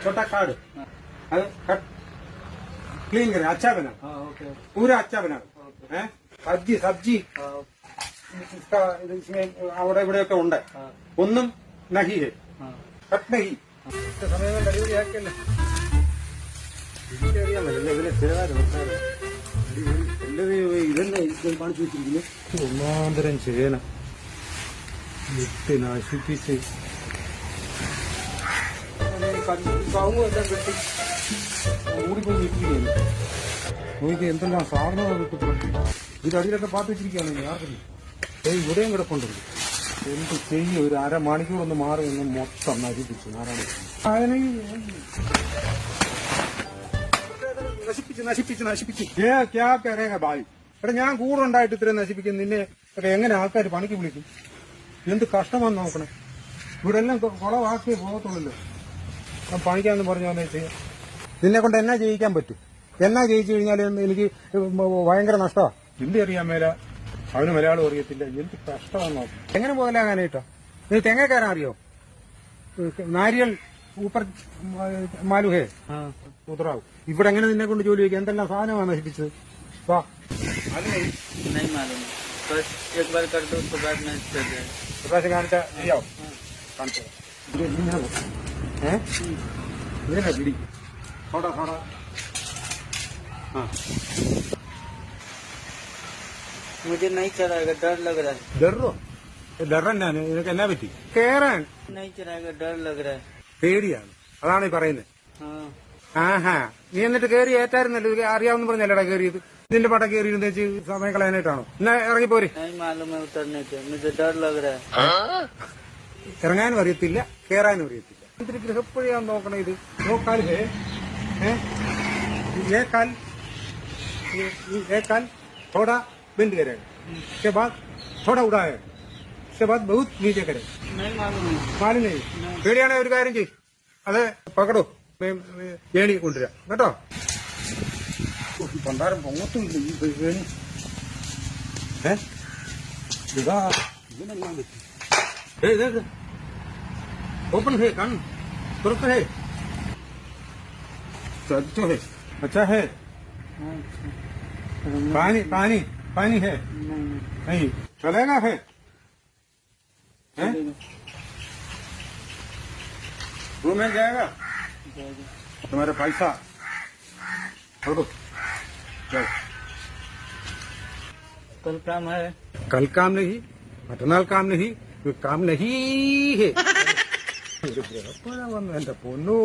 छोटा card clean करें, अच्छा बना, पूरा अच्छा बना है। सब्जी सब्जी इसका इसमें അവിടെ ഇവിടെയൊക്കെ ഉണ്ട്, ഒന്നും नहीं है, कट नहीं। സമയം കൊണ്ട് അടിപൊളിയാക്കല്ലേ. എനിക്കറിയാമല്ലോ ഇതിനെ സ്ഥിരമായിട്ട് ഇതന്നെ കാണിച്ചു വെച്ചിരിക്കുന്നു. ഒന്നാന്തരം ചേന വിട്ട് നശിപ്പിച്ച് കവുങ്ങും എല്ലാം കെട്ടി ഓടിപ്പോയി നിൽക്കുകയാണ്. നോക്കി എന്തെല്ലാം സാധനങ്ങൾ കിട്ടുന്നുണ്ട്. ഇതിനടിയിലൊക്കെ പാത്ത് വെച്ചിരിക്കുകയാണ്. ആർക്കും ഇവിടെയും കിടപ്പുണ്ടല്ലോ. എന്ത് ചെയ്യും, ഒരു അരമണിക്കൂർ ഒന്ന് മാറി ഒന്ന് മൊത്തം നശിപ്പിച്ചു. നശിപ്പിച്ച് നശിപ്പിച്ച് ക്യാ കരേങ്ങ ഭാവി. എടാ ഞാൻ കൂടെ ഉണ്ടായിട്ട് ഇത്രയും നശിപ്പിക്കും. നിന്നെ എങ്ങനെ ആൾക്കാർ പണിക്ക് വിളിക്കും? എന്ത് കഷ്ടമാണെന്ന് നോക്കണേ. ഇവിടെ എല്ലാം കുളവാക്കിയേ പോകത്തുള്ളല്ലോ. പണിക്കാന്ന് പറഞ്ഞ പോലെ ചെയ്യാം. നിന്നെ കൊണ്ട് എന്നാ ചെയ്യിക്കാൻ പറ്റും? എന്നാ ജയിച്ചു കഴിഞ്ഞാൽ എനിക്ക് ഭയങ്കര നഷ്ടമാണ്. ഹിന്ദി അറിയാൻ മേല, അവന് മലയാളം അറിയത്തില്ല. എന്ത് കഷ്ടമാണെന്ന് നോക്കാം. എങ്ങനെ മുതലാകാനായിട്ടോ? നീ തെങ്ങ കയറാൻ അറിയോ? നാരിയൽ ഊപ്പർ മാലുഹേ മുതറാവും. ഇവിടെ എങ്ങനെ നിന്നെ കൊണ്ട് ജോലി വയ്ക്കുക? എന്തെല്ലാം സാധനമാണ് നശിപ്പിച്ചത്? വാ പ്രാവശ്യം കാണിച്ചാ ശരിയാവും. കാണിച്ചോ ഇതിനെ പിടി. സോഡ സോഡ मुझे नहीं चलाएगा, डर लग रहा है। ഡറോ ഡറന്നാ? നിനക്ക് എന്നാ പറ്റി? കേറാൻ नहीं चलाएगा, डर लग रहा है। പേടിയാണ്, അതാണ് ഈ പറയുന്നത്. ആഹാ, നീ എന്നിട്ട് കയറി ഏറ്റായിരുന്നല്ലോ. അറിയാവുന്ന പറഞ്ഞല്ലേടാ കയറിയത്. ഇതിന്റെ പടം കയറിയിരുന്ന വെച്ച് സമയം കളയാനായിട്ടാണോ? എന്നാ ഇറങ്ങിപ്പോരെ. नहीं मालूम है उतरने के, मुझे डर लग रहा है। ഇറങ്ങാനും അറിയത്തില്ല, കേറാനും അറിയത്തില്ല. ഇത്തിരി ഗൃഹപ്പുഴയാന്ന് നോക്കണേ. ഇത് നോക്കാൽ काल थोड़ा बिंद करेगा, उसके बाद थोड़ा उड़ाएगा, उसके बाद बहुत नीचे करेगा. नहीं मालूम है. മാലി നെയ് പേടിയാണെ ഒരു കാര്യം ചെയ്യും, അത് പകടോ ഏണി കൊണ്ടുവരാം കേട്ടോ. പണ്ടാരം പൊങ്ങത്തുമില്ല ഈ ഏണി. ഇതാ ഇതിനെല്ലാം പറ്റി. ओपन है कान, तुरंत है, अच्छा है, अच्छा है. पानी पानी पानी है नहीं चलेगा है? रूम में जाएगा तुम्हारा पैसा छोड़ो. कल काम है. कल काम नहीं, मटनाल काम नहीं, काम नहीं है. എന്റെ പൊന്നു